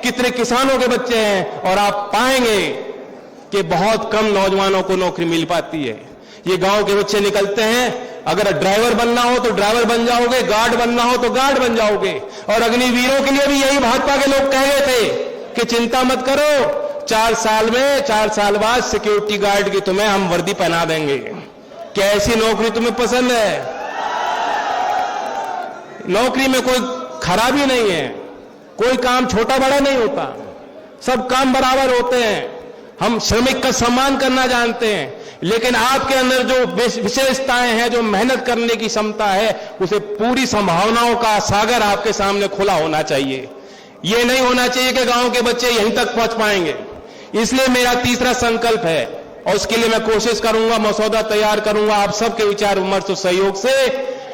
कितने किसानों के बच्चे हैं, और आप पाएंगे कि बहुत कम नौजवानों को नौकरी मिल पाती है। ये गांव के बच्चे निकलते हैं, अगर ड्राइवर बनना हो तो ड्राइवर बन जाओगे, गार्ड बनना हो तो गार्ड बन जाओगे। और अग्निवीरों के लिए भी यही भाजपा के लोग कह रहे थे कि चिंता मत करो, 4 साल बाद सिक्योरिटी गार्ड की तुम्हें हम वर्दी पहना देंगे। क्या ऐसी नौकरी तुम्हें पसंद है? नौकरी में कोई खराबी नहीं है, कोई काम छोटा बड़ा नहीं होता, सब काम बराबर होते हैं। हम श्रमिक का सम्मान करना जानते हैं, लेकिन आपके अंदर जो विशेषताएं हैं, जो मेहनत करने की क्षमता है, उसे पूरी संभावनाओं का सागर आपके सामने खुला होना चाहिए। यह नहीं होना चाहिए कि गांव के बच्चे यहीं तक पहुंच पाएंगे। इसलिए मेरा तीसरा संकल्प है, और उसके लिए मैं कोशिश करूंगा, मसौदा तैयार करूंगा आप सबके विचार विमर्श और सहयोग से,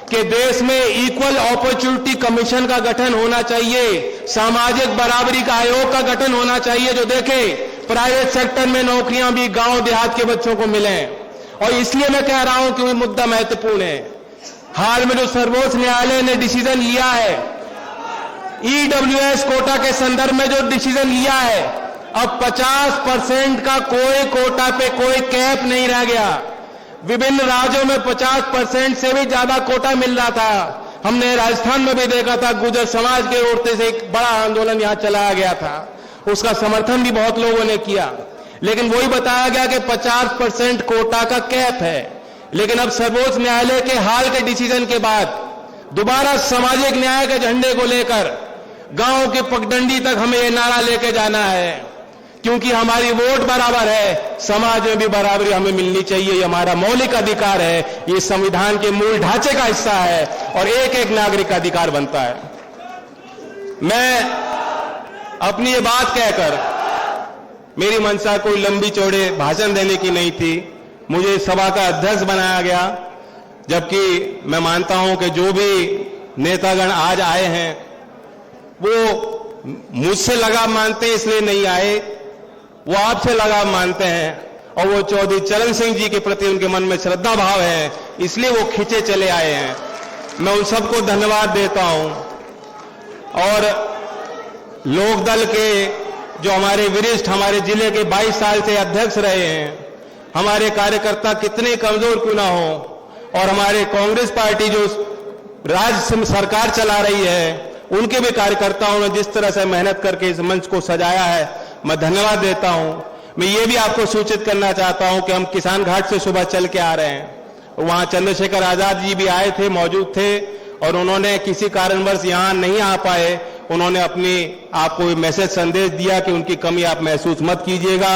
कि देश में इक्वल अपॉर्चुनिटी कमीशन का गठन होना चाहिए, सामाजिक बराबरी का आयोग का गठन होना चाहिए, जो देखे प्राइवेट सेक्टर में नौकरियां भी गांव देहात के बच्चों को मिलें। और इसलिए मैं कह रहा हूं कि ये मुद्दा महत्वपूर्ण है। हाल में जो सर्वोच्च न्यायालय ने डिसीजन लिया है, ईडब्ल्यूएस कोटा के संदर्भ में जो डिसीजन लिया है, अब 50% का कोई कोटा पे कोई कैप नहीं रह गया। विभिन्न राज्यों में 50% से भी ज्यादा कोटा मिल रहा था। हमने राजस्थान में भी देखा था, गुर्जर समाज के ओर से एक बड़ा आंदोलन यहां चलाया गया था, उसका समर्थन भी बहुत लोगों ने किया। लेकिन वही बताया गया कि 50% कोटा का कैप है। लेकिन अब सर्वोच्च न्यायालय के हाल के डिसीजन के बाद दोबारा सामाजिक न्याय के झंडे को लेकर गांव के पगडंडी तक हमें यह नारा लेके जाना है, क्योंकि हमारी वोट बराबर है, समाज में भी बराबरी हमें मिलनी चाहिए। ये हमारा मौलिक अधिकार है, ये संविधान के मूल ढांचे का हिस्सा है, और एक एक नागरिक का अधिकार बनता है। मैं अपनी ये बात कहकर, मेरी मंशा कोई लंबी चौड़े भाषण देने की नहीं थी, मुझे सभा का अध्यक्ष बनाया गया, जबकि मैं मानता हूं कि जो भी नेतागण आज आए हैं वो मुझसे लगाव मानते हैं इसलिए नहीं आए, वो आपसे लगाव मानते हैं, और वो चौधरी चरण सिंह जी के प्रति उनके मन में श्रद्धा भाव है, इसलिए वो खींचे चले आए हैं। मैं उन सबको धन्यवाद देता हूं। और लोकदल के जो हमारे वरिष्ठ, हमारे जिले के 22 साल से अध्यक्ष रहे हैं, हमारे कार्यकर्ता कितने कमजोर क्यों ना हो, और हमारे कांग्रेस पार्टी जो राज्य सरकार चला रही है, उनके भी कार्यकर्ताओं ने जिस तरह से मेहनत करके इस मंच को सजाया है, मैं धन्यवाद देता हूं। मैं ये भी आपको सूचित करना चाहता हूं कि हम किसान घाट से सुबह चल के आ रहे हैं, वहां चंद्रशेखर आजाद जी भी आए थे, मौजूद थे, और उन्होंने किसी कारणवश यहां नहीं आ पाए। उन्होंने आपको मैसेज संदेश दिया कि उनकी कमी आप महसूस मत कीजिएगा।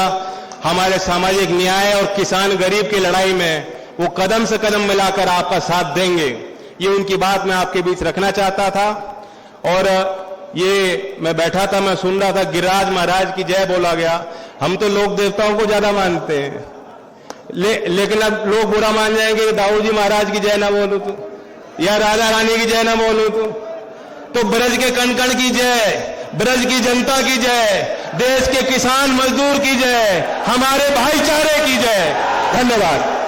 हमारे सामाजिक न्याय और किसान गरीब की लड़ाई में वो कदम से कदम मिलाकर आपका साथ देंगे, ये उनकी बात मैं आपके बीच रखना चाहता था। और ये मैं बैठा था, मैं सुन रहा था, गिरिराज महाराज की जय बोला गया। हम तो लोक देवताओं को ज्यादा मानते हैं, लेकिन अब लोग बुरा मान जाएंगे कि दाऊ जी महाराज की जय ना बोलूं तो, या राजा रानी की जय ना बोलूं तो ब्रज के कण कण की जय, ब्रज की जनता की जय, देश के किसान मजदूर की जय, हमारे भाईचारे की जय। धन्यवाद।